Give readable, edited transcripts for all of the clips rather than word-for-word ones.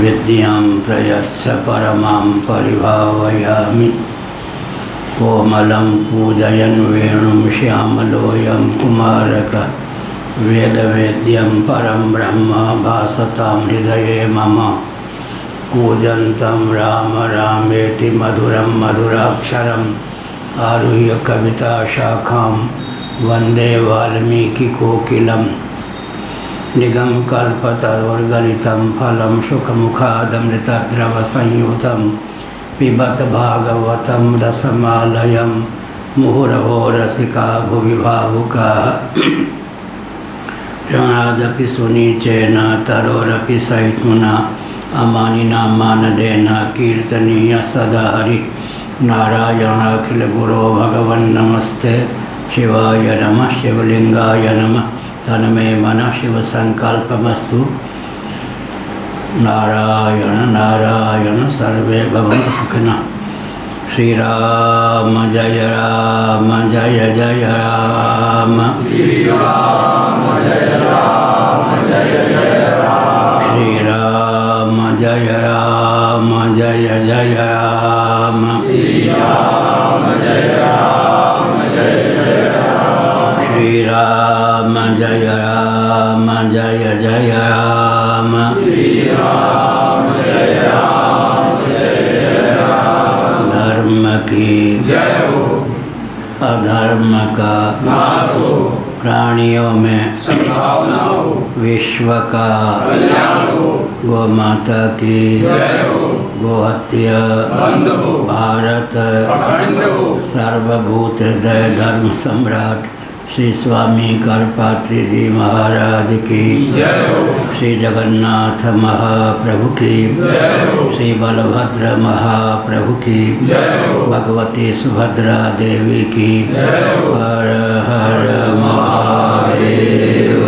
विद्यां प्रयच्छ परमां परिभावयामि। कोमलं पूजयन् वेणुं श्यामलोऽयं कुमारकः वेदवेद्यं परं ब्रह्म भासतां हृदये मम। कूजन्तं राम रामेति मधुरं मधुराक्षरम् आरुह्य कविताशाखां वन्दे वाल्मीकिकोकिलं। निगमकल्पतरोर्गलितं फलं सुखमुखादमृतद्रवसंयुतं पिबत भागवतं रसमालयं मुहुरहो रसिका भुवि भावुकाः। तृणादपि सुनीचेन तरोरपि सहिष्णुना अमानिना मानदेन कीर्तनीय सदा हरि। नारायण अखिल गुरो भगवन् नमस्ते शिवाय नमः शिवलिंगाय नमः। तन्मे मनः शिव संकल्पमस्तु। नारायण नारायण सर्वे भवन्तु सुखिनः। श्री राम जय राम जय जय राम। श्री राम जय राम जय जय राम। श्री राम जय राम जय जय राम। श्री राम जय राम जय जय राम। श्री राम जय राम जय जय राम। श्री राम जय राम जय जय राम। धर्म की जय हो, अधर्म का नाश हो, प्राणियों में संभावना हो, विश्व का कल्याण हो, गौ माता की जय हो, गोहत्या बंद हो, भारत अखंड हो, सर्वभूत हृदय धर्म सम्राट श्री स्वामी करपात्री जी महाराज की जय हो, श्री जगन्नाथ महाप्रभु की जय हो, श्री बलभद्र महाप्रभु की जय हो, भगवती सुभद्रा देवी की जय हो। हर हर महादेव।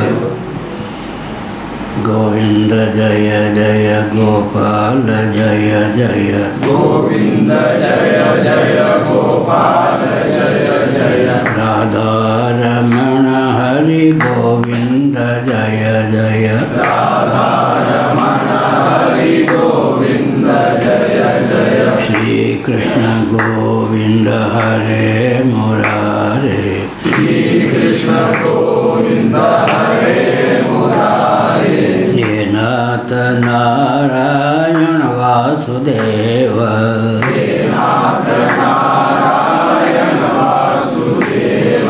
गोविंद जय जय गोपाल जय जय। गोविंद जय जय गोपाल जय जय। राधा रमण हरि गोविंद जय जय। राधा रमण हरि गोविंद जय जय। श्री कृष्ण गोविंद हरे मुरारे। श्री कृष्ण गोविंद हरे मुरारे। ये नाथ नारायण वासुदेव। हे नाथ नारायण वासुदेव।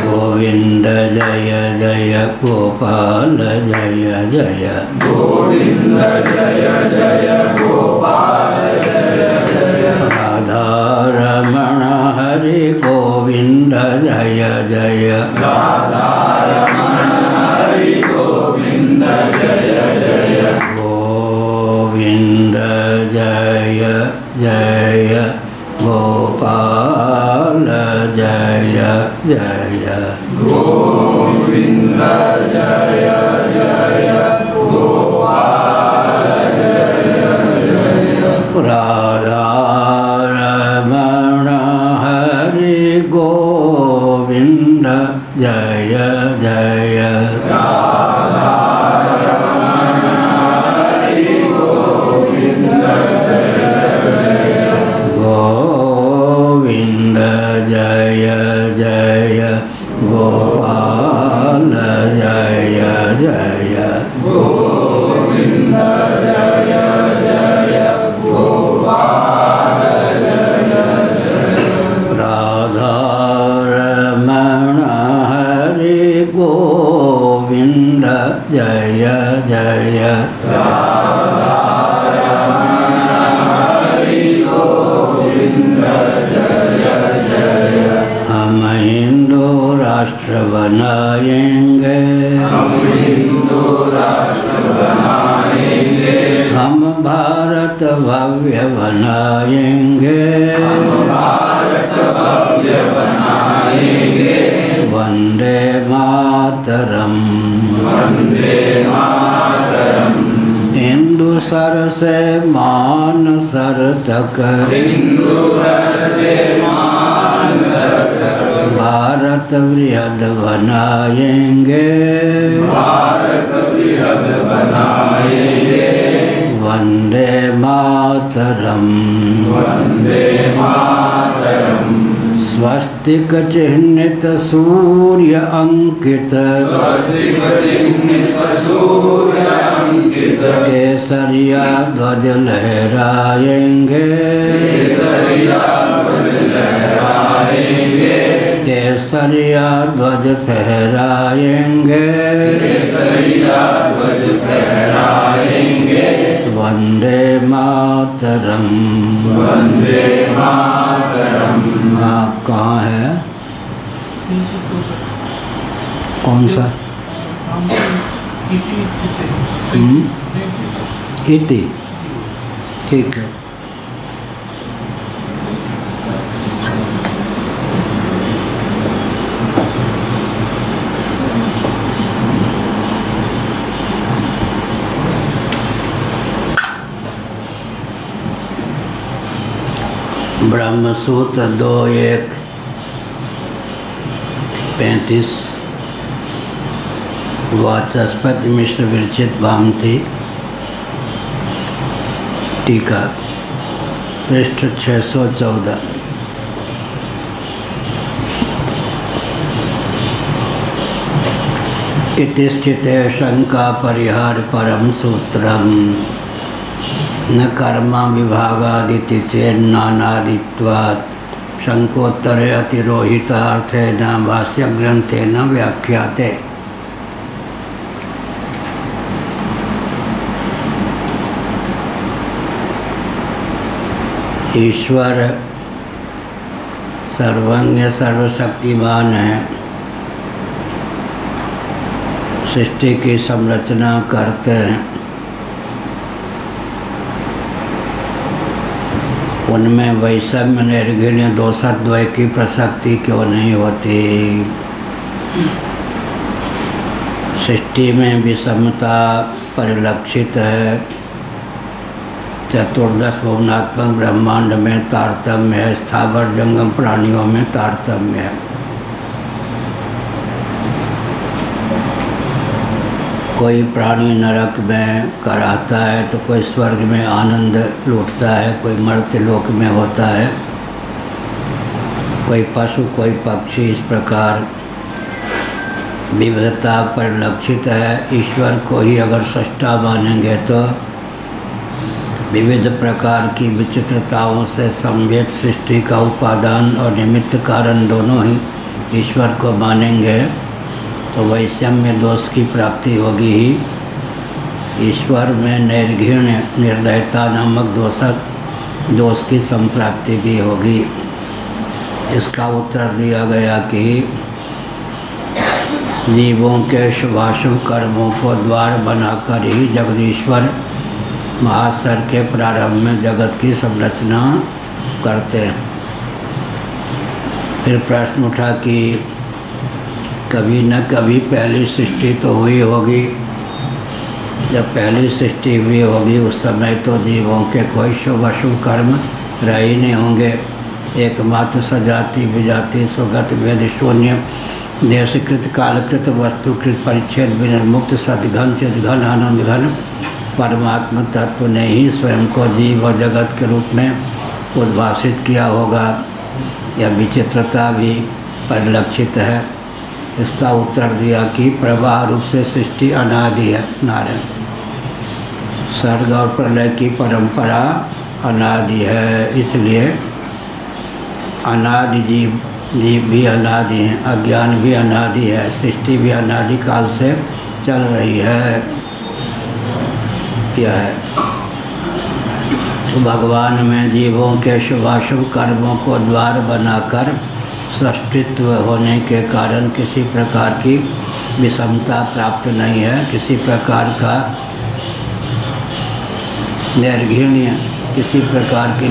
गोविंद जय जय गोपाल जय जय। गोविंद जय जय गोपाल जय जय। राधा रमण हरि गोविंद जय जय। राधा रमण हरि गोविंद जय जय। गोविंद जय जय गोपाल जय जय। गोविंद जय जय गोपाल जय जय। राधा रमण हरि गोविंद जय जय। राधा रमण हरि गोविंद जय जय। गोविंद जय जय गोपाल जय जय। गोविंद जय जय गोपाल जय जय। राधा रमण हरि गोविंद जय जय। राधा रमण हरि गोविंद जय जय। हम हिंदू राष्ट्र बनाएंगे। हम हिंदू राष्ट्र बनाएंगे। हम भारत भव्य बनाएंगे। हम भारत भव्य बनाएंगे। वंदे मातरम। वंदे मातरम। हिंदू सर से मान सर तक। हिंदू सर से मान सर तक। भारत वृहद बनाएंगे। भारत वृहद बनाएंगे। वंदे मातरम। वंदे मातरम। स्वस्तिक चिह्नित सूर्य अंकित स्वस्तिक चिह्नित सूर्य अंकित केसरिया ध्वज लहराएंगे। केसरिया ध्वज लहराएंगे। केसरिया ध्वज फहराएंगे। केसरिया ध्वज फहराएंगे। वंदे मातरम। वंदे मातरम। आप कहाँ है? कौन सा? इति। ठीक है। ब्रह्मसूत्र 2.1.35 वाचस्पति मिश्र विरचित भामती टीका पृष्ठ 614। इति स्थिते शंका परिहार परम सूत्रम न कर्मा विभागादिति चेन्नानादित्वात् शंकोत्तरे अतिरोहितार्थेन भाष्यग्रंथेन व्याख्याते। ईश्वर सर्वज्ञ सर्वशक्तिमान है, सृष्टि की संरचना करते हैं। उनमें वैषम्य निर्घृण्य दोषद्वय की प्रसक्ति क्यों नहीं होती? सृष्टि में विषमता परिलक्षित है। चतुर्दश भुवनात्मक ब्रह्मांड में तारतम्य है, स्थावर जंगम प्राणियों में तारतम्य है। कोई प्राणी नरक में कराता है तो कोई स्वर्ग में आनंद लूटता है, कोई मर्त्य लोक में होता है, कोई पशु कोई पक्षी। इस प्रकार विविधता परिलक्षित है। ईश्वर को ही अगर सृष्टा मानेंगे तो विविध प्रकार की विचित्रताओं से संवेद सृष्टि का उपादान और निमित्त कारण दोनों ही ईश्वर को मानेंगे तो वैषम्य दोष की प्राप्ति होगी ही। ईश्वर में निर्घृण्य निर्दयता नामक दोष की संप्राप्ति भी होगी। इसका उत्तर दिया गया कि जीवों के शुभाशुभ कर्मों को द्वार बनाकर ही जगदीश्वर महासर के प्रारंभ में जगत की संरचना करते हैं। फिर प्रश्न उठा कि कभी न कभी पहली सृष्टि तो हुई होगी। जब पहली सृष्टि हुई होगी उस समय तो जीवों के कोई शुभ अशुभ कर्म रह ही नहीं होंगे। एकमात्र सजाति विजाति स्वगत वेद शून्य देशकृत कालकृत वस्तुकृत परिच्छेद विनिर्मुक्त सदघन चिदघन आनंद घन परमात्मा तत्व ने ही स्वयं को जीव और जगत के रूप में उद्भाषित किया होगा। यह विचित्रता भी परिलक्षित है। इसका उत्तर दिया कि प्रवाह रूप से सृष्टि अनादि है। नारायण सर्ग और प्रलय की परंपरा अनादि है, इसलिए अनादि जीव भी अनादि हैं, अज्ञान भी अनादि है, सृष्टि भी अनादि काल से चल रही है। यह है भगवान में जीवों के शुभाशुभ कर्मों को द्वार बनाकर सृष्टित्व होने के कारण किसी प्रकार की विषमता प्राप्त नहीं है, किसी प्रकार का निर्घृण्य, किसी प्रकार की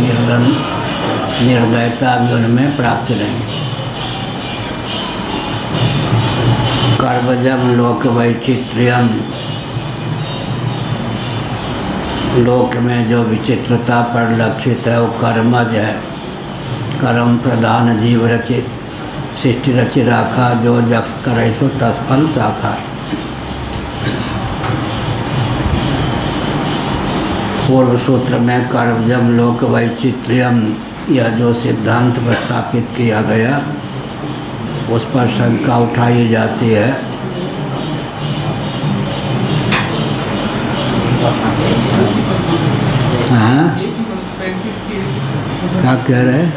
निर्दयता भी उनमें प्राप्त नहीं। कर्मजम लोक वैचित्र्यम, लोक में जो विचित्रता परिलक्षित है वो कर्मज है। कर्म प्रधान जीव रचित सृष्टि रचि राखा, जो जक्ष करे सो तत्फल चाखा। पूर्व सूत्र में कर्मजम लोक वैचित्र्यम यह जो सिद्धांत प्रस्थापित किया गया उस पर शंका उठाई जाती है। हाँ क्या कह रहे हैं?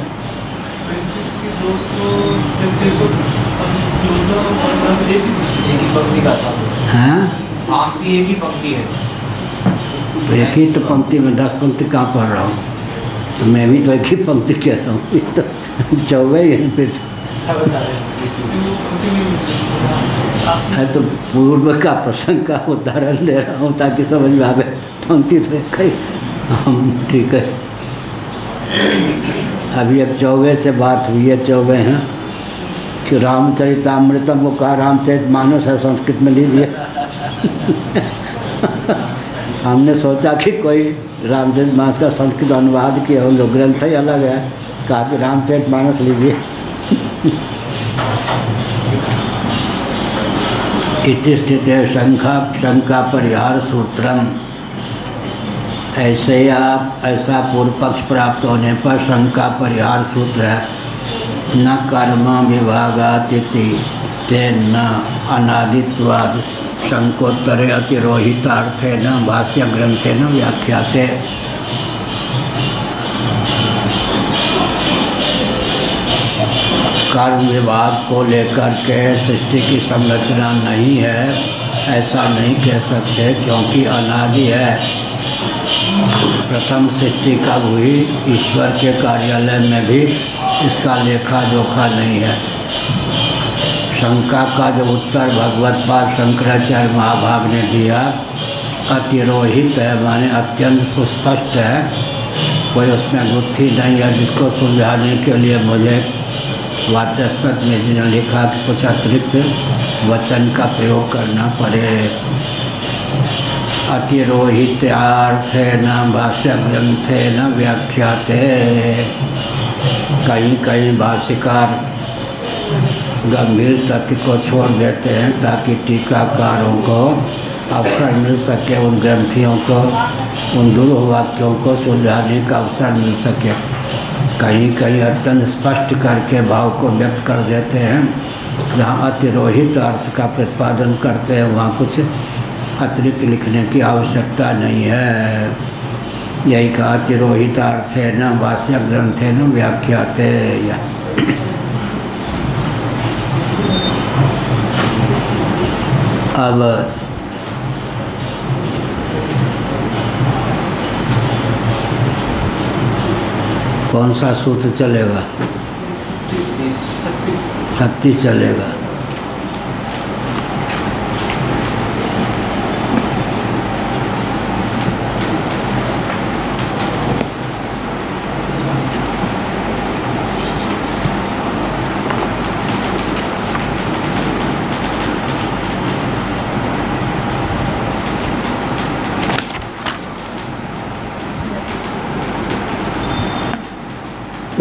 हाँ एक ही पंक्ति है, तो एक ही तो पंक्ति में 10 पंक्ति कहाँ पढ़ रहा हूँ? तो मैं भी तो एक ही पंक्ति कह रहा हूँ, तो 24 फिर है तो पूर्व का प्रसंग का उदाहरण दे रहा हूँ ताकि समझ में आवे। पंक्ति तो एक ही। हम ठीक है, अभी अब 24 से बात हुई है। 24 हैं कि रामचरितामृतम को कहा रामचरितमानस है, संस्कृत में लीजिए। हमने सोचा कि कोई रामचरितमानस का संस्कृत अनुवाद किया हो, ग्रंथ ही अलग है, कहा कि रामचरितमानस लीजिए। इति स्थिते शंका परिहार सूत्रम। ऐसे आप ऐसा पूर्व पक्ष प्राप्त होने पर शंका परिहार सूत्र है। न कर्म विभागातिथि तेन अनादित्वाद शंकोत्तरे अतिरोहितार्थेन भाष्य ग्रंथेन व्याख्याते। कर्म विभाग को लेकर के सृष्टि की संरचना नहीं है, ऐसा नहीं कह सकते, क्योंकि अनादि है। प्रथम सृष्टि कब हुई, ईश्वर के कार्यालय में भी इसका लेखा जोखा नहीं है। शंका का जो उत्तर भगवत पाद शंकराचार्य महाभाग ने दिया अतिरोहित है, माने अत्यंत सुस्पष्ट है, कोई उसमें गुत्थी नहीं है जिसको सुलझाने के लिए मुझे वाचस्पत में जिन्होंने लिखा कि कुछ अतिरिक्त वचन का प्रयोग करना पड़े। अतिरोहितार्थेन भाष्य ग्रंथेन व्याख्याते। कहीं कहीं भाष्यकार गंभीर तथ्य को छोड़ देते हैं ताकि टीकाकारों को अवसर मिल सके, उन ग्रंथियों को, उन दुर्लभ वाक्यों को सुलझाने का अवसर मिल सके। कहीं कहीं अत्यंत स्पष्ट करके भाव को व्यक्त कर देते हैं। जहाँ अतिरोहित अर्थ का प्रतिपादन करते हैं वहाँ कुछ अतिरिक्त लिखने की आवश्यकता नहीं है। यही कहा अतिरोहित अर्थ है न भाष्य ग्रंथ है न व्याख्याते। अब कौन सा सूत्र चलेगा? 36 चलेगा।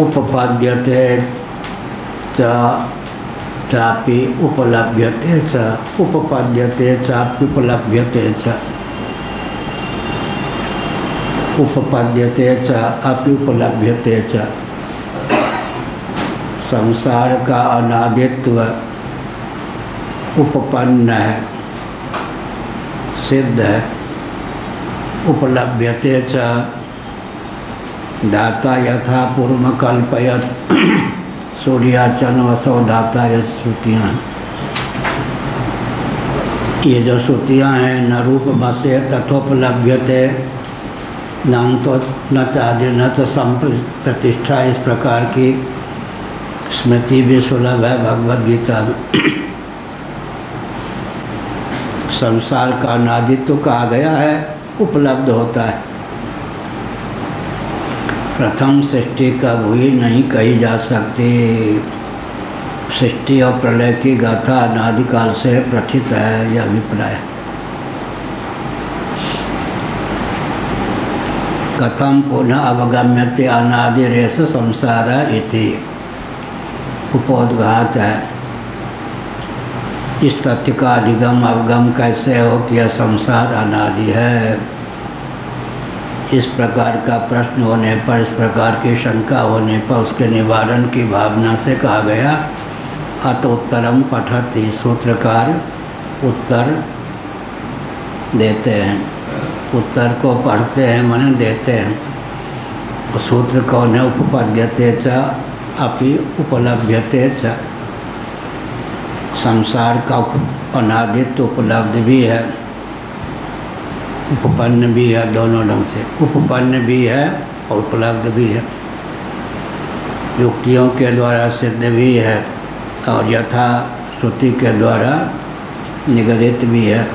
उपपाद्यते चापि उपलभ्यते च, उपपाद्यते चापि उपलभ्यते च, उपपाद्यते चापि उपलभ्यते च। संसार का अनादित्व उपपन्न है, सिद्ध है। उपलभ्यते च दाता यथा पूर्व कल्पयत सूर्याचन वसो दाता यथ श्रुतियाँ। ये जो श्रुतियाँ हैं न रूप मसे तथोपलभ्यते न तो न चादि न तो संप्रतिष्ठा, इस प्रकार की स्मृति भी सुलभ है भगवद गीता में। संसार का अनादित्व कहा गया है, उपलब्ध होता है। प्रथम सृष्टि कब हुई नहीं कही जा सकती। सृष्टि और प्रलय की गाथा अनादिकाल से प्रथित है, यह अभिप्राय। कथम पुनः अवगम्यते अनादिरेष संसार इति उपोद्घात है। इस तथ्य का अधिगम अवगम कैसे हो कि यह संसार अनादि है। इस प्रकार का प्रश्न होने पर, इस प्रकार की शंका होने पर उसके निवारण की भावना से कहा गया अत उत्तरम पठति। सूत्रकार उत्तर देते हैं, उत्तर को पढ़ते हैं माने देते हैं। सूत्र कौन है? उपपद्यते च अपि उपलभ्यते च। संसार का अनादित उपलब्ध भी है, उपपन्न भी है, दोनों ढंग से उपपन्न भी है और उपलब्ध भी है। युक्तियों के द्वारा सिद्ध भी है और यथा श्रुति के द्वारा निगदित भी है।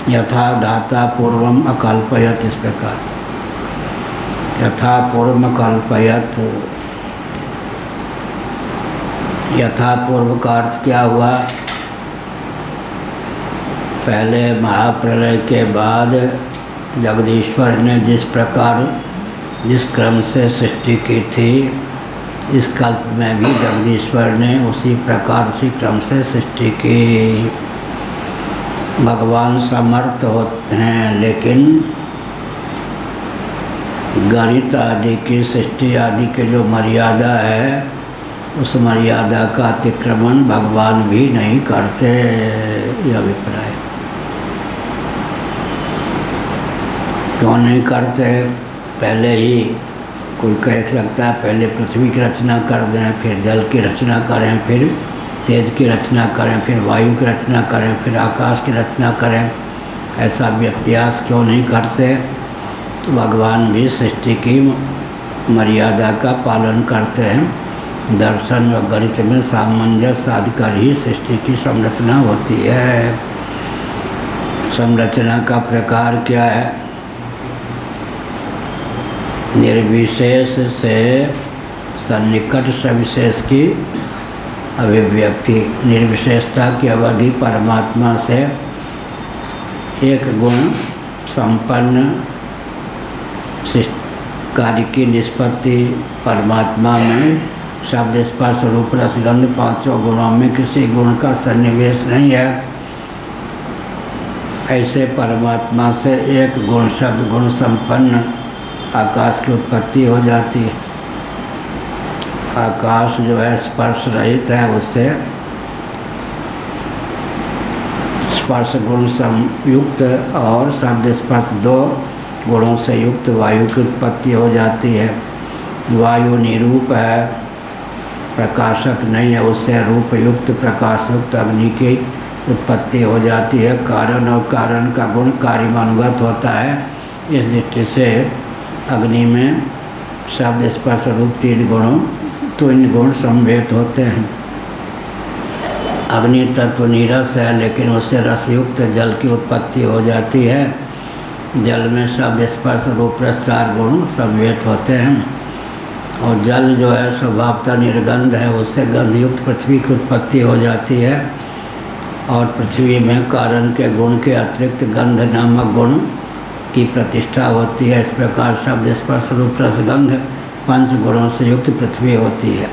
यथा दाता पूर्वम अकल्पयत, इस प्रकार यथा पूर्व कल्पयत। यथा पूर्व का अर्थ क्या हुआ? पहले महाप्रलय के बाद जगदीश्वर ने जिस प्रकार जिस क्रम से सृष्टि की थी, इस कल्प में भी जगदीश्वर ने उसी प्रकार उसी क्रम से सृष्टि की। भगवान समर्थ होते हैं, लेकिन गणित आदि की सृष्टि आदि की जो मर्यादा है, उस मर्यादा का अतिक्रमण भगवान भी नहीं करते, यह अभिप्राय। क्यों नहीं करते? पहले ही कोई कह सकता है पहले पृथ्वी की रचना कर दें, फिर जल की रचना करें, फिर तेज की रचना करें, फिर वायु की रचना करें, फिर आकाश की रचना करें। ऐसा व्यत्यास क्यों नहीं करते? तो भगवान भी सृष्टि की मर्यादा का पालन करते हैं। दर्शन व गणित में सामंजस्य साध कर ही सृष्टि की संरचना होती है। संरचना का प्रकार क्या है? निर्विशेष से सन्निकट सविशेष की अभिव्यक्ति। निर्विशेषता की अवधि परमात्मा से एक गुण संपन्न कार्य की निष्पत्ति। परमात्मा में शब्द स्पर्श रूप रस गंध पांचों गुणों में किसी गुण का सन्निवेश नहीं है। ऐसे परमात्मा से एक गुण शब्द गुण संपन्न आकाश की उत्पत्ति हो जाती है। आकाश जो है स्पर्श रहित है, उससे स्पर्श गुण संयुक्त और शब्द स्पर्श दो गुणों से युक्त वायु की उत्पत्ति हो जाती है। वायु निरूप है, प्रकाशक नहीं है, उससे रूप युक्त प्रकाश युक्त अग्नि की उत्पत्ति हो जाती है। कारण और कारण का गुण कार्य में अनुगत होता है। इस दृष्टि से अग्नि में शब्द स्पर्श रूप तीन गुणों तो इन गुण संवेद होते हैं। अग्नि तत्व नीरस है, लेकिन उससे रसयुक्त जल की उत्पत्ति हो जाती है। जल में शब्द स्पर्श रूप रस चार गुण संवेद होते हैं। और जल जो है स्वभावतः निर्गंध है, उससे गंधयुक्त पृथ्वी की उत्पत्ति हो जाती है। और पृथ्वी में कारण के गुण के अतिरिक्त गंध नामक गुण की प्रतिष्ठा होती है। इस प्रकार शब्द स्पर्श रूप रस गंध पंच गुणों से युक्त पृथ्वी होती है।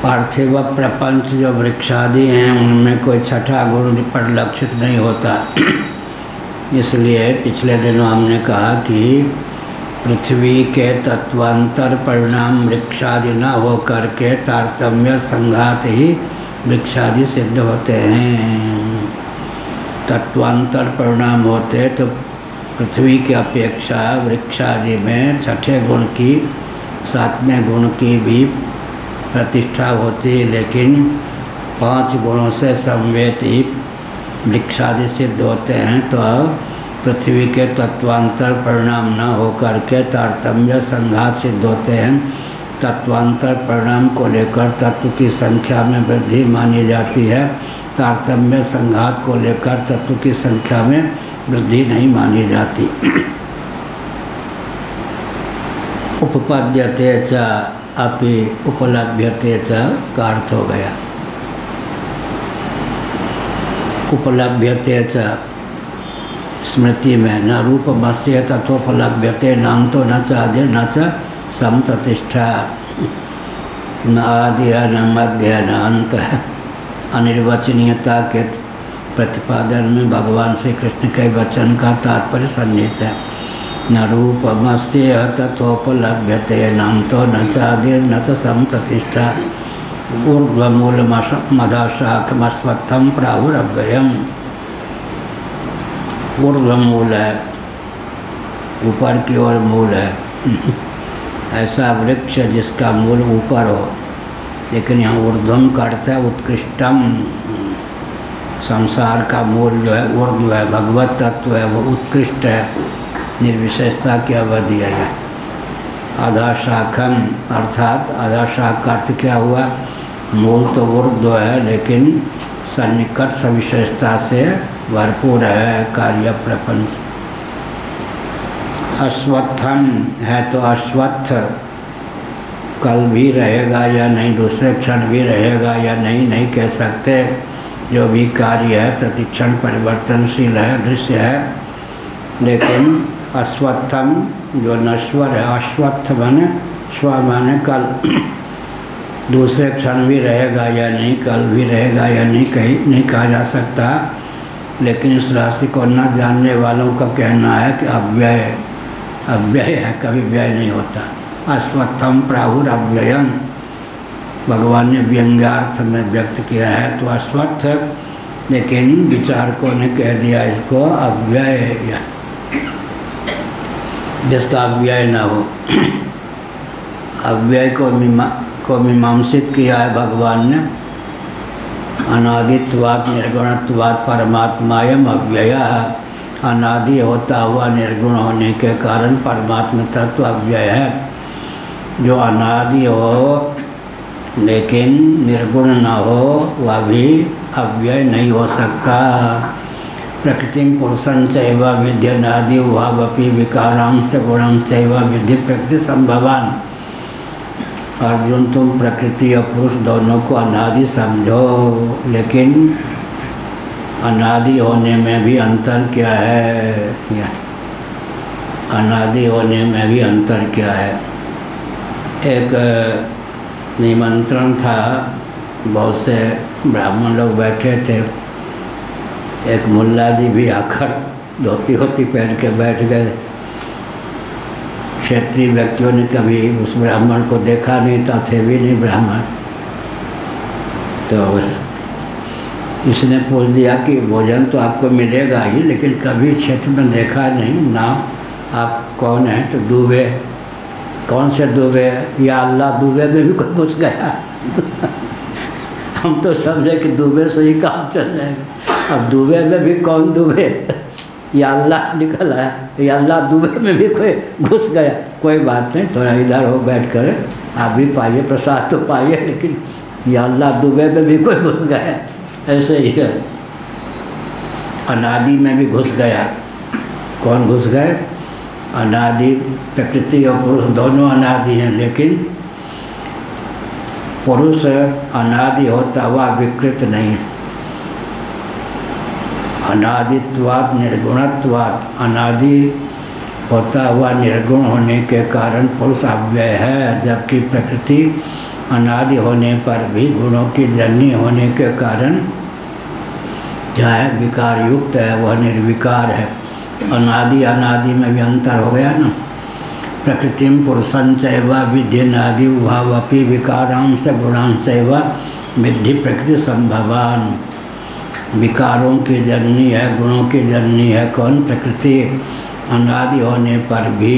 पार्थिव प्रपंच जो वृक्षादि हैं, उनमें कोई छठा गुण परिलक्षित नहीं होता। इसलिए पिछले दिनों हमने कहा कि पृथ्वी के तत्वांतर परिणाम वृक्षादि न हो करके तारतम्य संघात ही वृक्षादि सिद्ध होते हैं। तत्वांतर परिणाम होते तो पृथ्वी की अपेक्षा वृक्षादि में छठे गुण की सातवें गुण की भी प्रतिष्ठा होती, लेकिन पांच गुणों से संवेद ही वृक्षादि सिद्ध होते हैं। तो पृथ्वी के तत्वांतर परिणाम न होकर के तारतम्य संघात सिद्ध होते हैं। तत्वांतर परिणाम को लेकर तत्व की संख्या में वृद्धि मानी जाती है। तारतम्य संघात को लेकर तत्व की संख्या में वृद्धि नहीं मानी जाती। उपपद्यते च अपि उपलभ्यते च का अर्थ हो गया। उपलभ्यते च स्मृति में न रूपमस्य तत्वोपलभ्यते नान्तो न च आदि न च संप्रतिष्ठा, न आदि है न मध्य है न अंत है। अनिर्वचनीयता के प्रतिपादन में भगवान श्री कृष्ण के वचन का तात्पर्य सन्निहित है। न रूपमस्ति तथोपलभ्यते नान्तो न चादिर्न च संप्रतिष्ठा ऊर्ध्वमूलमधाशाखमस्वत्थं प्राहुरव्ययम्। ऊर्ध्वमूल है, ऊपर की ओर मूल है। ऐसा वृक्ष जिसका मूल ऊपर हो, लेकिन यहाँ ऊर्ध्वम का अर्थ है उत्कृष्टम। संसार का मूल जो है ऊर्ध्व है, भगवत तत्व है, वो उत्कृष्ट है, निर्विशेषता की अवधि है। आधा शाखम अर्थात आधा शाख का अर्थ क्या हुआ? मूल तो ऊर्ध्व है लेकिन सन्निकट सविशेषता से भरपूर है कार्य प्रपंच। अश्वत्थम है तो अश्वत्थ कल भी रहेगा या नहीं, दूसरे क्षण भी रहेगा या नहीं, नहीं कह सकते। जो भी कार्य है प्रतिक्षण परिवर्तनशील है, दृश्य है। लेकिन अश्वत्थम जो नश्वर है, अश्वत्थ माने स्व माने कल, दूसरे क्षण भी रहेगा या नहीं, कल भी रहेगा या नहीं, कहीं नहीं कहा जा सकता। लेकिन इस राशि को न जानने वालों का कहना है कि अव्यय अव्यय है, कभी व्यय नहीं होता। अश्वत्थम प्राहुर अव्ययम भगवान ने व्यंग्यार्थ में व्यक्त किया है तो अश्वत्थ, लेकिन विचारकों ने कह दिया इसको अव्यय, जिसका अव्यय न हो। अव्यय को मीमांसित किया है भगवान ने। अनादित्वात् निर्गुणत्वात् परमात्मायम अव्यय। अनादि होता हुआ निर्गुण होने के कारण परमात्मा तत्व अव्यय है। जो अनादि हो लेकिन निर्गुण न हो वह भी अव्यय नहीं हो सकता। प्रकृतिम पुरुषं चैव विद्यनादि उभावपि विकारांश गुणं चैव विद्धि प्रकृति संभवान। अर्जुन तुम प्रकृति और पुरुष दोनों को अनादि समझो, लेकिन अनादि होने में भी अंतर क्या है? अनादि होने में भी अंतर क्या है? एक निमंत्रण था, बहुत से ब्राह्मण लोग बैठे थे। एक मुल्ला जी भी आकर धोती होती पहन के बैठ गए। क्षेत्रीय व्यक्तियों ने कभी उस ब्राह्मण को देखा नहीं था, थे भी नहीं ब्राह्मण। तो इसने पूछ दिया कि भोजन तो आपको मिलेगा ही, लेकिन कभी क्षेत्र में देखा नहीं, नाम आप कौन हैं? तो दुबे। कौन से दुबे? या अल्लाह दुबे में भी कोई घुस गया। हम तो समझे कि दुबे से ही काम चल जाएगा, अब दुबे में भी कौन दुबे? या अल्लाह निकल आया, या अल्लाह दुबे में भी कोई घुस गया। कोई बात नहीं, थोड़ा इधर हो बैठ कर आप भी पाइए, प्रसाद तो पाइए, लेकिन या अल्लाह दुबे में भी कोई घुस गया। ऐसे ही है, अनादि में भी घुस गया। कौन घुस गए? अनादि। प्रकृति और पुरुष दोनों अनादि हैं, लेकिन पुरुष अनादि होता हुआ विकृत नहीं। अनादित्वात् निर्गुणत्वात्, अनादि होता हुआ निर्गुण होने के कारण पुरुष अव्यय है, जबकि प्रकृति अनादि होने पर भी गुणों की जननी होने के कारण क्या है? विकार युक्त है, वह निर्विकार है। अनादि अनादि में भी अंतर हो गया ना। प्रकृतिम पुरुषं चैव विद्यनादि उभावपि विकारांश गुणांश चैव विद्धि प्रकृति संभवान। विकारों की जननी है, गुणों की जननी है कौन? प्रकृति। अनादि होने पर भी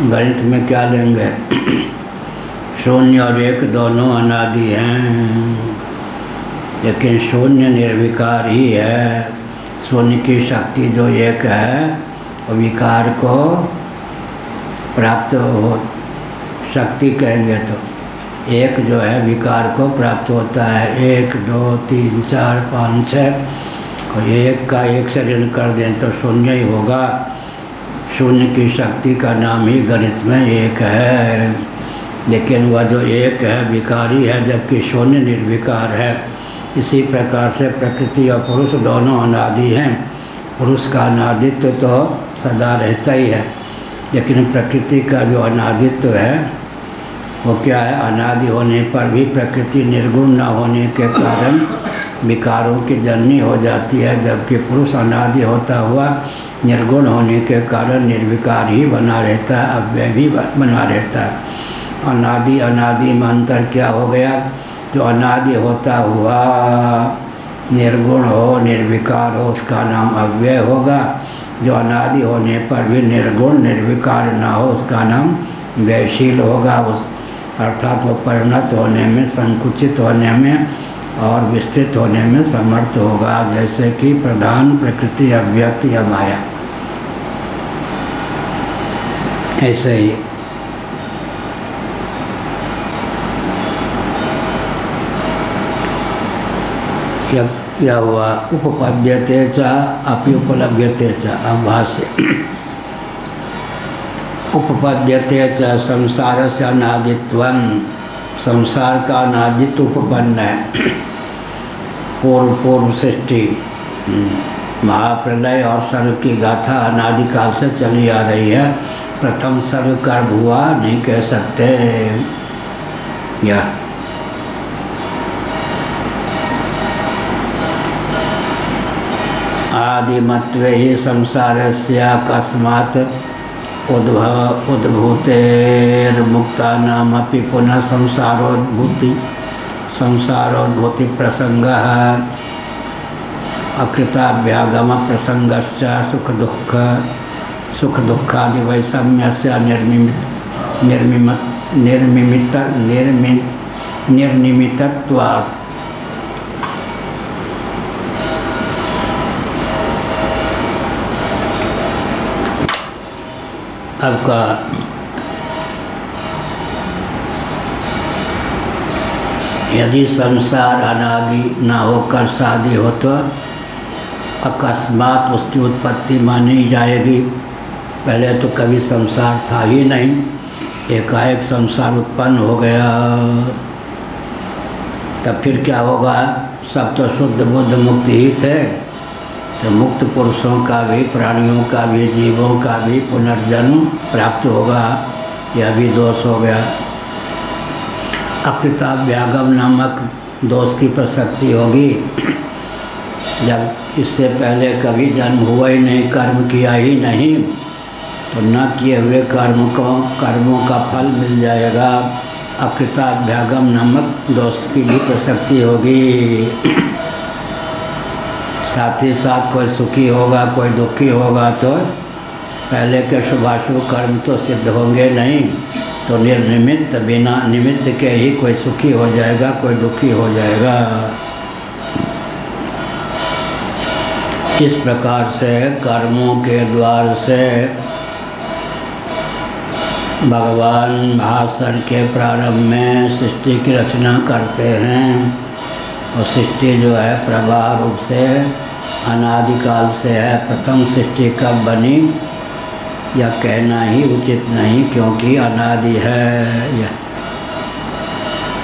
गणित में क्या लेंगे? शून्य और एक दोनों अनादि हैं, लेकिन शून्य निर्विकार ही है। शून्य की शक्ति जो एक है वो विकार को प्राप्त हो, शक्ति कहेंगे तो एक जो है विकार को प्राप्त होता है। 1 2 3 4 5 6, और एक का एक से ऋण कर दें तो शून्य ही होगा। शून्य की शक्ति का नाम ही गणित में एक है, लेकिन वह जो एक है विकारी है, जबकि शून्य निर्विकार है। इसी प्रकार से प्रकृति और पुरुष दोनों अनादि हैं। पुरुष का अनादित्व तो सदा रहता ही है, लेकिन प्रकृति का जो अनादित्व है वो क्या है? अनादि होने पर भी प्रकृति निर्गुण न होने के कारण विकारों की जननी हो जाती है, जबकि पुरुष अनादि होता हुआ निर्गुण होने के कारण निर्विकार ही बना रहता है, अव्यय भी बना रहता है। अनादि अनादि में अंतर क्या हो गया? जो अनादि होता हुआ निर्गुण हो निर्विकार हो उसका नाम अव्यय होगा। जो अनादि होने पर भी निर्गुण निर्विकार ना हो उसका नाम व्ययशील होगा। उस अर्थात वो परिणत होने में, संकुचित होने में और विस्तृत होने में समर्थ होगा। जैसे कि प्रधान, प्रकृति, अव्यक्त या माया, ऐसे ही क्या हुआ? उपपद्यते च अपि उपलभ्यते च। भाष्य उपपद्यते च संसार से अनादित्वं, संसार का अनादित्व उपपन्न है। पूर्व सृष्टि, महाप्रलय और सर्ग की गाथा अनादिकाल से चली आ रही है। प्रथम सर्ग कर्म हुआ नहीं कह सकते। या आदिमत्वे ही संसारस्य अकस्मात् उद्भूतेर्मुक्तानामपि पुनः संसारोद्भूति प्रसंगः अकृताभ्यागम प्रसंगश्च सुख दुःखादि वैषम्यस्य निर्निमित्तत्वात्। आपका यदि संसार अनादि ना होकर शादी हो तो अकस्मात उसकी उत्पत्ति मानी जाएगी। पहले तो कभी संसार था ही नहीं, एकाएक संसार उत्पन्न हो गया, तब फिर क्या होगा? सब तो शुद्ध बुद्ध मुक्त ही थे। तो मुक्त पुरुषों का भी, प्राणियों का भी, जीवों का भी पुनर्जन्म प्राप्त होगा। यह भी दोष हो गया। अकृताभ्यागम नामक दोष की प्रसक्ति होगी। जब इससे पहले कभी जन्म हुआ ही नहीं, कर्म किया ही नहीं, तो न किए हुए कर्मों का फल मिल जाएगा। अकृताभ्यागम नामक दोष की भी प्रसक्ति होगी। साथ ही साथ कोई सुखी होगा, कोई दुखी होगा, तो पहले के शुभाशुभ कर्म तो सिद्ध होंगे नहीं, तो निर्निमित्त, बिना निमित्त के ही कोई सुखी हो जाएगा, कोई दुखी हो जाएगा। इस प्रकार से कर्मों के द्वार से भगवान भास्कर के प्रारंभ में सृष्टि की रचना करते हैं। और सृष्टि जो है प्रवाह रूप से अनादिकाल से है। प्रथम सृष्टि कब बनी यह कहना ही उचित नहीं, क्योंकि अनादि है यह।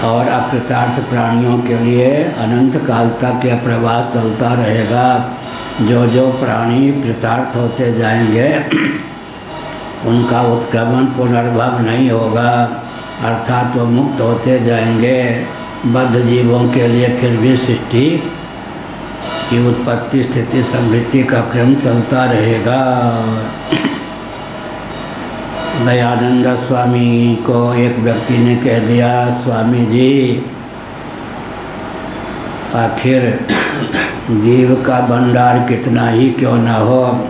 और अकृतार्थ प्राणियों के लिए अनंत काल तक यह प्रवाह चलता रहेगा। जो जो प्राणी कृतार्थ होते जाएंगे उनका उत्क्रमण पुनर्भव नहीं होगा, अर्थात वो मुक्त होते जाएंगे। बद्ध जीवों के लिए फिर भी सृष्टि की उत्पत्ति, स्थिति, समृद्धि का क्रम चलता रहेगा। दयानंद स्वामी को एक व्यक्ति ने कह दिया, स्वामी जी आखिर जीव का भंडार कितना ही क्यों ना हो,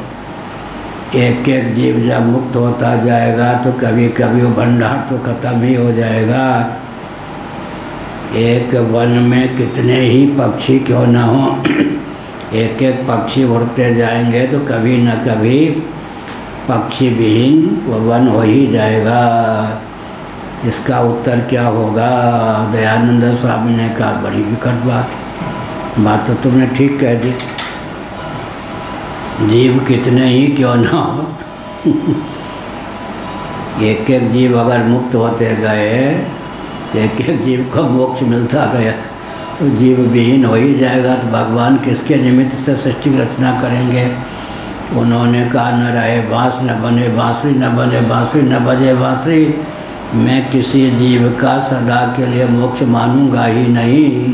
एक एक जीव जब मुक्त होता जाएगा तो कभी कभी वो भंडार तो खत्म ही हो जाएगा। एक वन में कितने ही पक्षी क्यों ना हो, एक एक पक्षी उड़ते जाएंगे तो कभी न कभी पक्षी विहीन वो वन हो ही जाएगा। इसका उत्तर क्या होगा? दयानंद स्वामी ने कहा, बड़ी विकट बात तो तुमने ठीक कह दी। जीव कितने ही क्यों ना हो एक एक जीव अगर मुक्त होते गए, एक एक जीव को मोक्ष मिलता गया तो जीव विहीन हो ही जाएगा। तो भगवान किसके निमित्त से सृष्टि की रचना करेंगे? उन्होंने कहा, न रहे बाँस न बने बाँसुरी, न बने बाँसुरी न बजे बाँसुरी। मैं किसी जीव का सदा के लिए मोक्ष मानूंगा ही नहीं।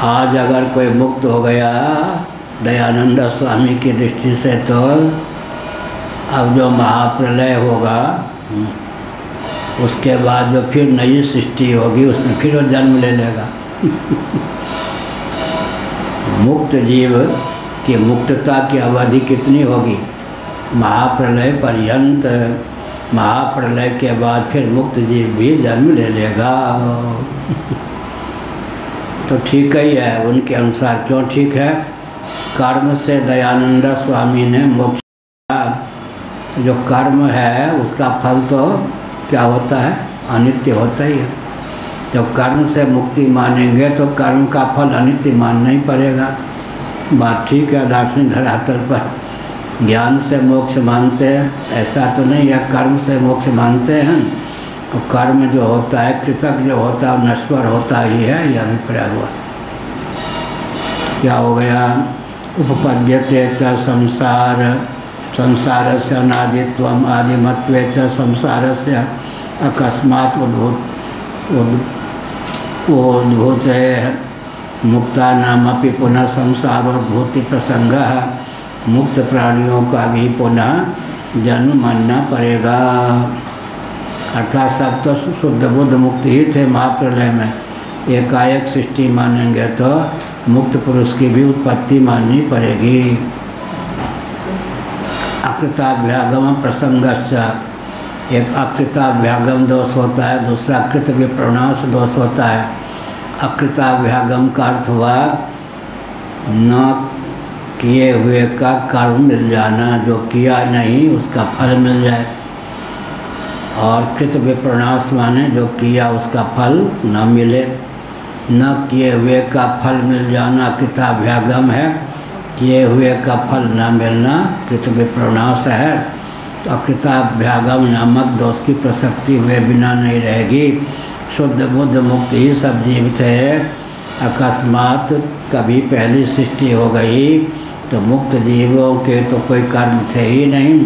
आज अगर कोई मुक्त हो गया दयानंद स्वामी की दृष्टि से तो अब जो महाप्रलय होगा उसके बाद जो फिर नई सृष्टि होगी उसमें फिर वो जन्म ले लेगा। मुक्त जीव की मुक्तता की अवधि कितनी होगी? महाप्रलय पर्यंत। महाप्रलय के बाद फिर मुक्त जीव भी जन्म ले लेगा। तो ठीक ही है, उनके अनुसार। क्यों ठीक है? कर्म से दयानंद स्वामी ने मोक्ष। जो कर्म है उसका फल तो क्या होता है? अनित्य होता ही है। जब कर्म से मुक्ति मानेंगे तो कर्म का फल अनित्य मानना ही पड़ेगा। बात ठीक है। दार्शनिक धरातल पर ज्ञान से मोक्ष मानते हैं ऐसा तो नहीं है, कर्म से मोक्ष मानते हैं। तो कर्म जो होता है, कृतक जो होता है, नश्वर होता ही है, यह अभिप्राय हुआ। क्या हो गया? उपपद्यते च संसार, संसार से अनादित्व आदिमत्व च संसार से अकस्मात उद्भूत मुक्ता नाम अपि पुनः संसारोद्भूति प्रसंग। मुक्त प्राणियों का भी पुनः जन्म मानना पड़ेगा। अर्थात सब तो शुद्ध बुद्ध मुक्त ही थे महाप्रलय में। एकाएक सृष्टि मानेंगे तो मुक्त पुरुष की भी उत्पत्ति माननी पड़ेगी। अकृताभ्यागम प्रसंगस्य, एक अकृताभ्यागम दोष होता है, दूसरा कृत विप्रणाश दोष होता है। अकृताभ्यागम का अर्थ हुआ न किए हुए का कर्म मिल जाना, जो किया नहीं उसका फल मिल जाए। और कृत विप्रणाश माने जो किया उसका फल न मिले। न किए हुए का फल मिल जाना कृताभ्यागम है, किए हुए का फल न मिलना कृत विप्रणाश है। तो अकृताभ्यागम नामक दोष की प्रसक्ति हुए बिना नहीं रहेगी। शुद्ध बुद्ध मुक्त ही सब जीव थे। अकस्मात कभी पहली सृष्टि हो गई तो मुक्त जीवों के तो कोई कर्म थे ही नहीं।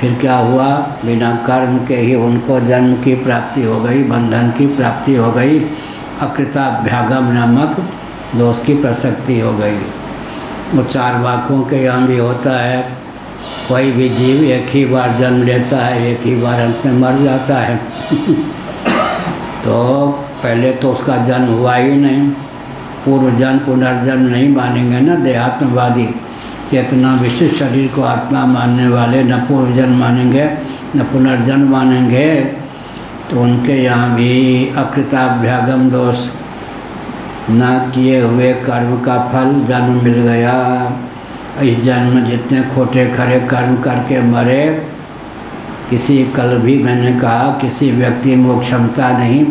फिर क्या हुआ? बिना कर्म के ही उनको जन्म की प्राप्ति हो गई, बंधन की प्राप्ति हो गई। अकृताभ्यागम नामक दोष की प्रसक्ति हो गई। वो चार वाक्यों के यहाँ भी होता है, कोई भी जीव एक ही बार जन्म लेता है, एक ही बार अंत में मर जाता है। तो पहले तो उसका जन्म हुआ ही नहीं। पूर्व जन्म पुनर्जन्म नहीं मानेंगे ना देहात्मवादी। चेतना विशिष्ट शरीर को आत्मा मानने वाले न पूर्व जन्म मानेंगे न पुनर्जन्म मानेंगे। तो उनके यहाँ भी अकृताभ्यागम दोष, न किए हुए कर्म का फल जन्म मिल गया। इस जन्म में जितने खोटे खरे कर्म करके मरे, किसी कल भी मैंने कहा किसी व्यक्ति में वो क्षमता नहीं।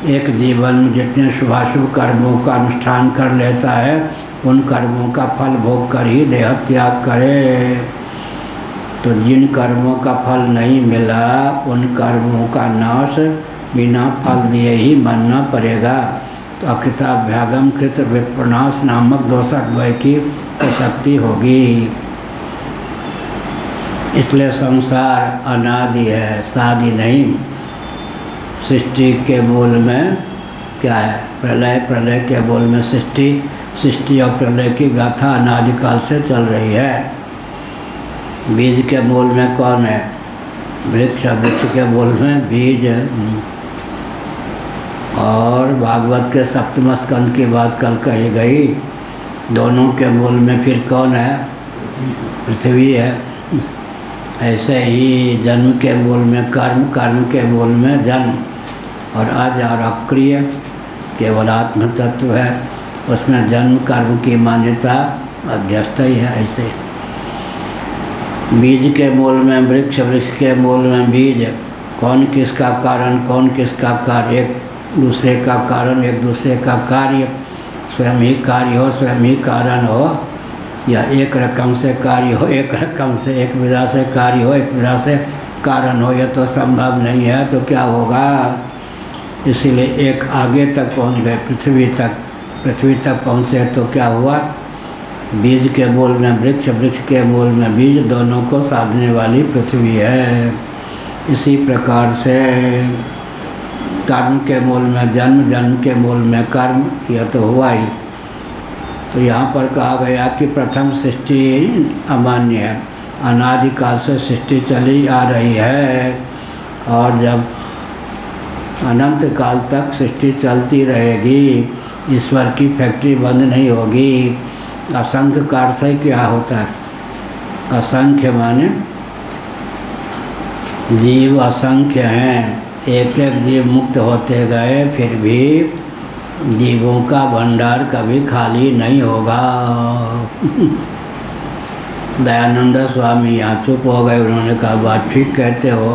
एक जीवन में जितने शुभाशुभ कर्मों का अनुष्ठान कर लेता है उन कर्मों का फल भोग कर ही देह त्याग करे। तो जिन कर्मों का फल नहीं मिला उन कर्मों का नाश बिना फल दिए ही मानना पड़ेगा। तो अकृताभ्यागम कृत विप्रणाश नामक दोषद्वय की प्रसक्ति होगी। इसलिए संसार अनादि है, सादि नहीं। सृष्टि के मूल में क्या है? प्रलय, प्रलय के मूल में सृष्टि, सृष्टि और प्रलय की गाथा अनादिकाल से चल रही है। बीज के मूल में कौन है? वृक्ष, वृक्ष के मूल में बीज। और भागवत के सप्तम स्कंद की बात कल कही गई। दोनों के मूल में फिर कौन है? पृथ्वी है। ऐसे ही जन्म के मूल में कर्म, कर्म के मूल में जन्म, और अज और अक्रिय केवल आत्म तत्व है, उसमें जन्म कर्म की मान्यता अध्यस्त ही है। ऐसे बीज के मूल में वृक्ष, वृक्ष के मूल में बीज। कौन किसका कारण, कौन किसका कार्य? एक दूसरे का कारण, एक दूसरे का कार्य। स्वयं ही कार्य हो, स्वयं ही कारण हो, या एक रकम से कार्य हो, एक रकम से, एक विधा से कार्य हो, एक विधा से कारण हो, यह तो संभव नहीं है। तो क्या होगा? इसीलिए एक आगे तक पहुंच गए, पृथ्वी तक। पृथ्वी तक पहुँचे तो क्या हुआ? बीज के मूल में वृक्ष, वृक्ष के मूल में बीज, दोनों को साधने वाली पृथ्वी है। इसी प्रकार से कर्म के मूल में जन्म, जन्म के मूल में कर्म, यह तो हुआ ही। तो यहाँ पर कहा गया कि प्रथम सृष्टि अमान्य है, अनादिकाल से सृष्टि चली आ रही है और जब अनंत काल तक सृष्टि चलती रहेगी, ईश्वर की फैक्ट्री बंद नहीं होगी। असंख्य का अर्थ है क्या होता है? असंख्य माने जीव असंख्य हैं, एक एक जीव मुक्त होते गए, फिर भी जीवों का भंडार कभी खाली नहीं होगा। दयानंद स्वामी यहाँ चुप हो गए, उन्होंने कहा बात ठीक कहते हो,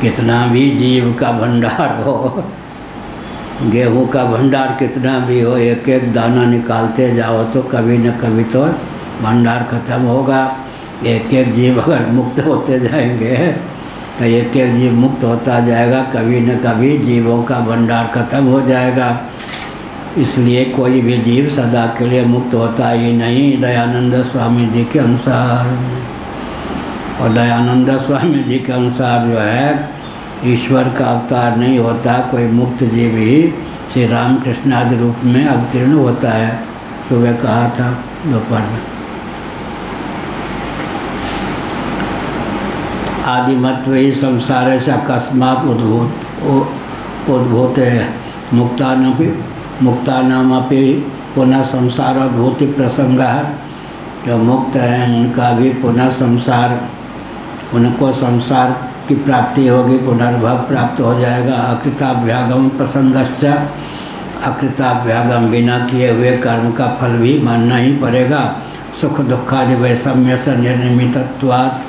कितना भी जीव का भंडार हो, गेहूं का भंडार कितना भी हो, एक एक दाना निकालते जाओ तो कभी न कभी तो भंडार खत्म होगा। एक एक जीव अगर मुक्त होते जाएंगे तो एक एक जीव मुक्त होता जाएगा, कभी न कभी जीवों का भंडार खत्म हो जाएगा। इसलिए कोई भी जीव सदा के लिए मुक्त होता ही नहीं, दयानंद स्वामी जी के अनुसार। और दयानंद स्वामी जी के अनुसार जो है ईश्वर का अवतार नहीं होता, कोई मुक्त जीव ही श्री रामकृष्ण आदि रूप में अवतीर्ण होता है। सुबह कहा था, दोपहर में। आदिमत्व ही संसार से अकस्मात उद्भूत है, मुक्तानामपि पुनः संसारोद्भूति प्रसंग। जो मुक्त हैं उनका भी पुनः संसार, उनको संसार की प्राप्ति होगी, पुनर्भव प्राप्त हो जाएगा। अकृताभ्यागम प्रसंगश्च, अकृताभ्यागम बिना किए हुए कर्म का फल भी मानना ही पड़ेगा। सुख दुखादि वैषम्य से निर्निमितत्वात्,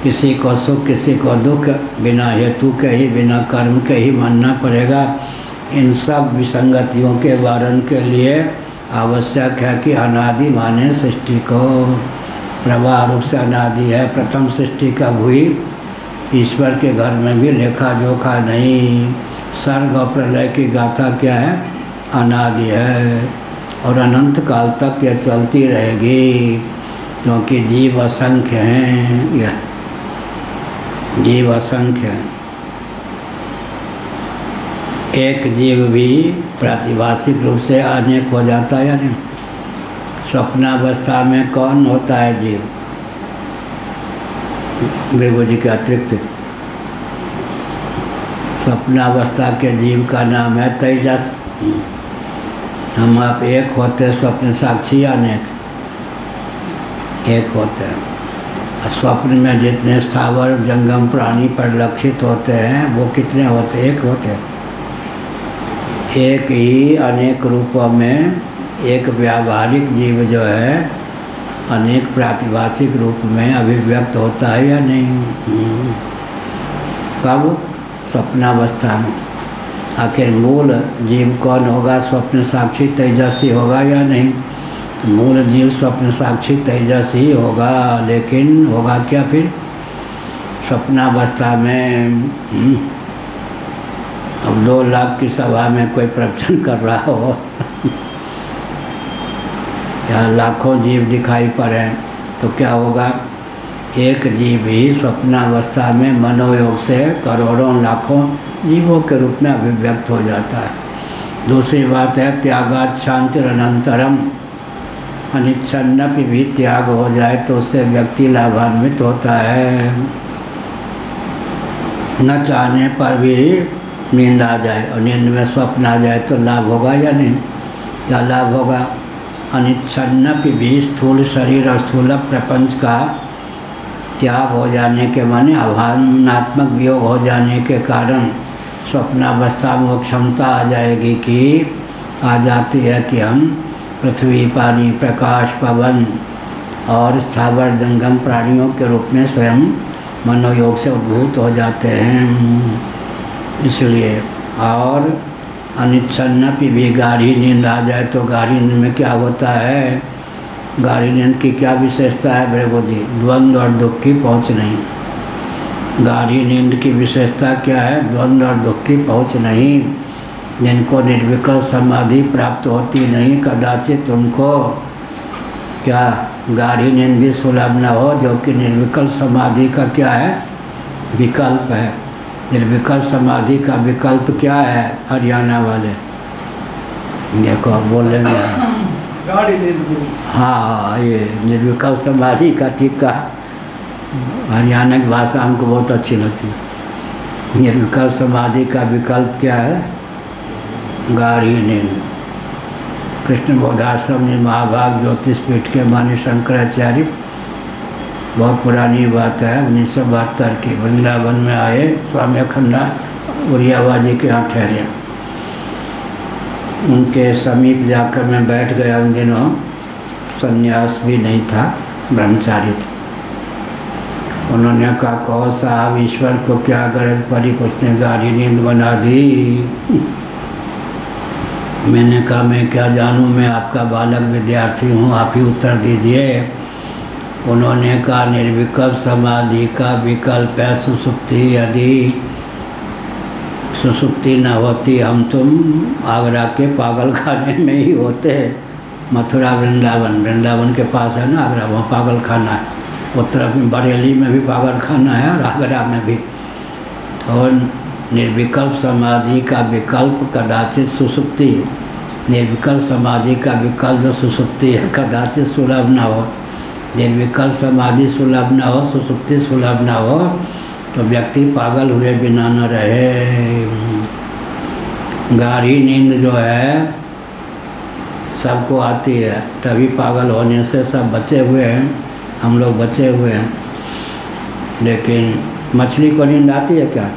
किसी को सुख किसी को दुख बिना हेतु के ही, बिना कर्म के ही मानना पड़ेगा। इन सब विसंगतियों के वारण के लिए आवश्यक है कि अनादि माने सृष्टि को, प्रवाह रूप से अनादि है। प्रथम सृष्टि कब हुई? ईश्वर के घर में भी लेखा जोखा नहीं। सर्ग और प्रलय की गाथा क्या है? अनादि है और अनंत काल तक यह चलती रहेगी, क्योंकि जीव असंख्य हैं। यह जीव असंख्य हैं। एक जीव भी प्रातिभाषिक रूप से अनेक हो जाता है या नहीं? स्वप्नावस्था में कौन होता है जीव? भृगु जी के अतिरिक्त स्वप्नावस्था के जीव का नाम है तेजस। हम आप एक होते, स्वप्न साक्षी अनेक एक होते हैं। स्वप्न में जितने स्थावर जंगम प्राणी परिलक्षित होते हैं वो कितने होते? एक होते हैं। एक ही अनेक रूपों में एक व्यावहारिक जीव जो है अनेक प्रातिभाषिक रूप में अभिव्यक्त होता है या नहीं? कब? स्वप्नावस्था में। आखिर मूल जीव कौन होगा? स्वप्न साक्षी तेजस्वी होगा या नहीं? मूल जीव स्वप्न साक्षी तेजस्वी होगा, लेकिन होगा क्या फिर? स्वप्नावस्था में अब 2 लाख की सभा में कोई प्रवचन कर रहा हो या लाखों जीव दिखाई पड़े तो क्या होगा? एक जीव ही स्वप्नावस्था में मनोयोग से करोड़ों लाखों जीवों के रूप में अभिव्यक्त हो जाता है। दूसरी बात है त्यागात् शांतिरनंतरम, अनिच्छन्नपि भी त्याग हो जाए तो उससे व्यक्ति लाभान्वित होता है। न चाहने पर भी नींद आ जाए और नींद में स्वप्न आ जाए तो लाभ होगा या नहीं? क्या लाभ होगा? अनिच्छन्नपि भी स्थूल शरीर और स्थूल प्रपंच का त्याग हो जाने के माने अभावनात्मक वियोग हो जाने के कारण स्वप्नावस्था में वो क्षमता आ जाएगी कि आ जाती है कि हम पृथ्वी, पानी, प्रकाश, पवन और स्थावर जंगम प्राणियों के रूप में स्वयं मनोयोग से उद्भूत हो जाते हैं। इसलिए और अनिच्छन्नपि भी गाढ़ी नींद आ जाए तो गाढ़ी नींद में क्या होता है? गाढ़ी नींद की क्या विशेषता है भृगु जी? द्वंद्व और दुख की पहुँच नहीं। गाढ़ी नींद की विशेषता क्या है? द्वंद्व और दुख की पहुँच नहीं। जिनको निर्विकल्प समाधि प्राप्त होती नहीं, कदाचित उनको क्या गाढ़ी नींद भी सुलभ न हो, जो कि निर्विकल्प समाधि का क्या है? विकल्प है। निर्विकल्प समाधि का विकल्प क्या है? हरियाणा वाले देखो बोलेंगे गाढ़ी नींद। हाँ, ये निर्विकल्प समाधि का टीका हरियाणा की भाषा हमको बहुत अच्छी लगती है। निर्विकल्प समाधि का विकल्प क्या है? गाढ़ी नींद। कृष्ण बोधाश्रम ने महाभाग ज्योतिष पीठ के मानी शंकराचार्य, बहुत पुरानी बात है, 1972 की, वृंदावन में आए, स्वामी अखंडानंद उड़ियावा जी के यहाँ ठहरे। उनके समीप जाकर मैं बैठ गया। उन दिनों संन्यास भी नहीं था, ब्रह्मचारी थे। उन्होंने कहा, कहो साहब, ईश्वर को क्या गरज पड़ी, कुछ ने गाढ़ी नींद बना दी। मैंने कहा, मैं क्या जानूं, मैं आपका बालक विद्यार्थी हूँ, आप ही उत्तर दीजिए। उन्होंने कहा, निर्विकल्प समाधि का विकल्प है सुसुप्ति। यदि सुसुप्ति न होती, हम तुम आगरा के पागल खाने में ही होते। मथुरा वृंदावन के पास है ना आगरा, वहाँ पागल खाना है। उत्तर में बरेली में भी पागल खाना है और आगरा में भी। और निर्विकल्प समाधि का विकल्प कदाचित सुसुप्ति, निर्विकल्प समाधि का विकल्प जो सुसुप्ति है कदाचित सुलभ न हो। निर्विकल्प समाधि सुलभ न हो, सुसुप्ति सुलभ न हो, तो व्यक्ति पागल हुए बिना न रहे। गाढ़ी नींद जो है सबको आती है, तभी पागल होने से सब बचे हुए हैं, हम लोग बचे हुए हैं। लेकिन मछली को नींद आती है क्या?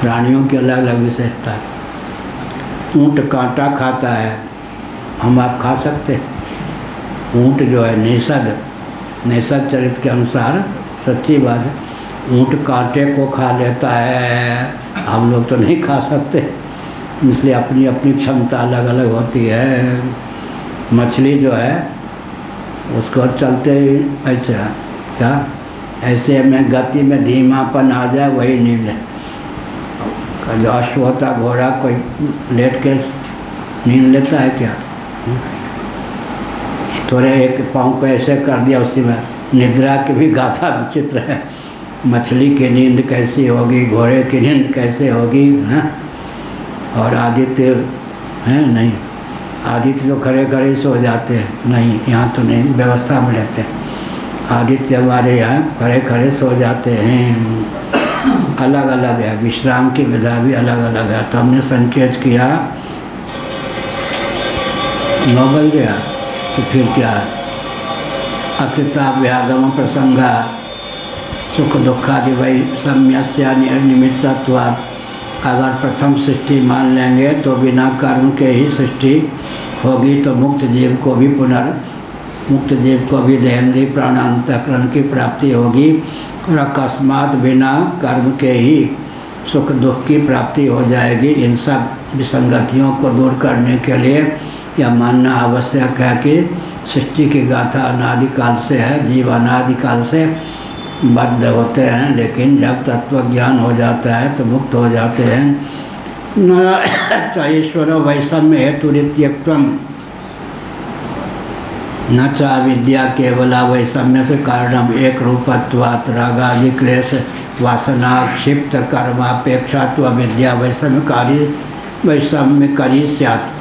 प्राणियों की अलग अलग विशेषता है। ऊँट कांटा खाता है, हम आप खा सकते हैं? ऊँट जो है निषद चरित्र के अनुसार सच्ची बात है, ऊँट कांटे को खा लेता है, हम लोग तो नहीं खा सकते। इसलिए अपनी अपनी क्षमता अलग अलग होती है। मछली जो है उसको चलते ही ऐसा क्या ऐसे में गति में धीमापन आ जाए, वही नींद है। जो अश्व होता घोड़ा, कोई लेट के नींद लेता है क्या? थोड़े एक पाँव को ऐसे कर दिया, उसी में निद्रा की भी गाथा विचित्र है। मछली की नींद कैसी होगी, घोड़े की नींद कैसे होगी, हैं? और आदित्य हैं नहीं, आदित्य तो खड़े खड़े सो जाते हैं, नहीं यहाँ तो नहीं, व्यवस्था में रहते हैं। आदित्य हमारे यहाँ खड़े खड़े सो जाते हैं। अलग अलग है, विश्राम की विधा भी अलग अलग है। तो हमने संकेत किया, नोबल गया तो फिर क्या है? अकृता व्यागम प्रसंगा सुख दुखादि वही सम्यस्या निमित्तत्वात्। अगर प्रथम सृष्टि मान लेंगे तो बिना कर्म के ही सृष्टि होगी, तो मुक्त जीव को भी देहेंद्रीय प्राणांतकरण की प्राप्ति होगी, और अकस्मात बिना कर्म के ही सुख दुख की प्राप्ति हो जाएगी। इन सब विसंगतियों को दूर करने के लिए यह मानना आवश्यक है कि सृष्टि की गाथा अनादिकाल से है, जीव अनादिकाल से बद्ध होते हैं, लेकिन जब तत्व ज्ञान हो जाता है तो मुक्त हो जाते हैं। न ईश्वरो वैषम्य हेतुरित्यक्त्वम्, न च अविद्या केवला वैषम्य से कारणम एक रूपत्वात् रागादि क्लेश वासना क्षिप्त कर्मापेक्षा तो अविद्या वैषम्यकारी स्यात्।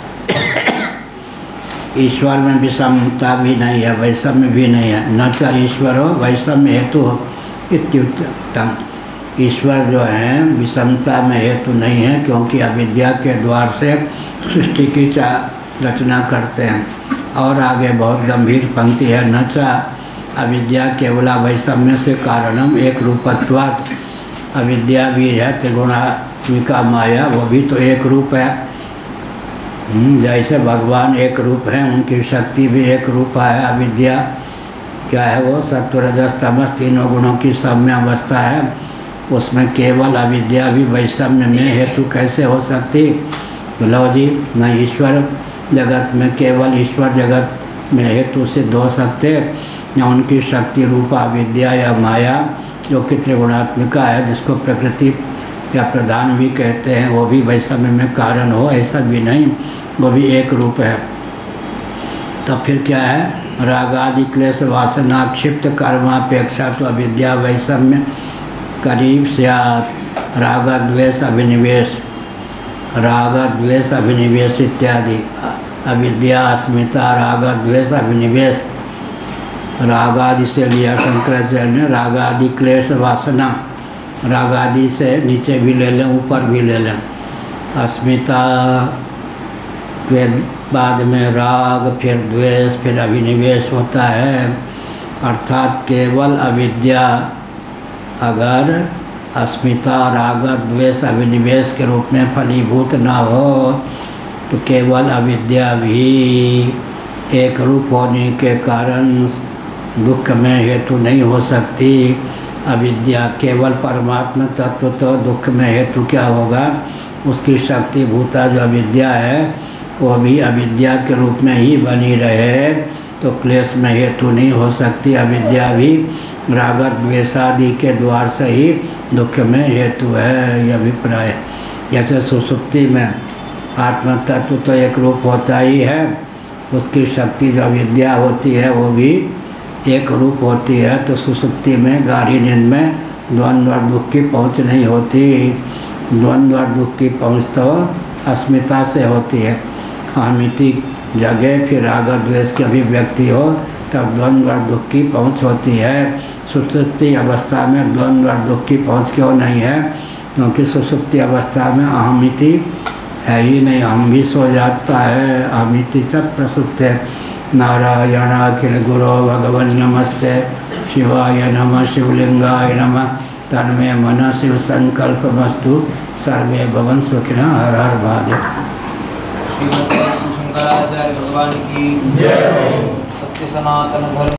ईश्वर में विषमता भी नहीं है, वैषम्य भी नहीं है। न च ईश्वरो वैषम्य हेतु इत्युक्तम्। ईश्वर जो है विषमता में हेतु नहीं है, क्योंकि अविद्या के द्वार से सृष्टि की रचना करते हैं। और आगे बहुत गंभीर पंक्ति है, न च अविद्या केवला वैषम्य से कारणम एक रूपत्वात्। अविद्या भी है, त्रिगुणात्मिका माया, वो भी तो एक रूप है। जैसे भगवान एक रूप हैं, उनकी शक्ति भी एक रूप है। अविद्या क्या है? वो सत्व रजस तमस तीनों गुणों की साम्य अवस्था है। उसमें केवल अविद्या भी वैषम्य में हेतु कैसे हो सकती? बोलो जी, न ईश्वर जगत में केवल ईश्वर जगत में हेतु सिद्ध हो सकते, न उनकी शक्ति रूपा अविद्या या माया जो कि त्रिगुणात्मिका है, जिसको प्रकृति या प्रधान भी कहते हैं, वो भी वैषम्य में कारण हो, ऐसा भी नहीं, वो भी एक रूप है। तो फिर क्या है? रागादि क्लेश वासना क्षिप्त कर्मापेक्षा तो अविद्या वैषम्य करीब स्यात्। राग द्वेष अभिनिवेश इत्यादि अविद्या, अस्मिता, राग, द्वेष, अभिनिवेश। राग आदि से लिया शंकराचार्य ने, राग आदि क्लेश वासना, राग आदि से नीचे भी ले लें ऊपर भी ले लें। अस्मिता के बाद में राग, फिर द्वेष, फिर अभिनिवेश होता है। अर्थात केवल अविद्या अगर अस्मिता, राग, द्वेष, अभिनिवेश के रूप में फलीभूत ना हो तो केवल अविद्या भी एक रूप होने के कारण दुख में हेतु नहीं हो सकती। अविद्या केवल परमात्मा तत्व तो दुख में हेतु क्या होगा? उसकी शक्ति भूता जो अविद्या है वो भी अविद्या के रूप में ही बनी रहे तो क्लेश में हेतु नहीं हो सकती। अविद्या भी राग द्वेषादि के द्वार से ही दुख में हेतु है, यह अभिप्राय। जैसे सुसुप्ति में आत्म तत्व तो एक रूप होता ही है, उसकी शक्ति जो अविद्या होती है वो भी एक रूप होती है। तो सुसुप्ति में गाढ़ी नींद में द्वंद्व और दुख की पहुँच नहीं होती। द्वंद्व और दुख की पहुँच तो अस्मिता से होती है। अहमिति जगह फिर राग द्वेष की अभिव्यक्ति हो तब द्वंद्व और दुख की पहुँच होती है। सुसुप्ति अवस्था में द्वंद्व और दुख की पहुँच क्यों नहीं है? क्योंकि सुसुप्ति अवस्था में अहमिति है ही नहीं, अहम भी सो जाता है, अहमिति सब प्रसुप्त है। नारायण अखिल गुरो भगवन नमस्ते, शिवाय नमः, शिवलिंगाय नमः, तन्मे मन शिव संकल्पमस्तु, सर्वे भवन सुखिनः, हर हर महादेव। श्रीमद् शंकराचार्य भगवान की जय। सत्य सनातन धर्म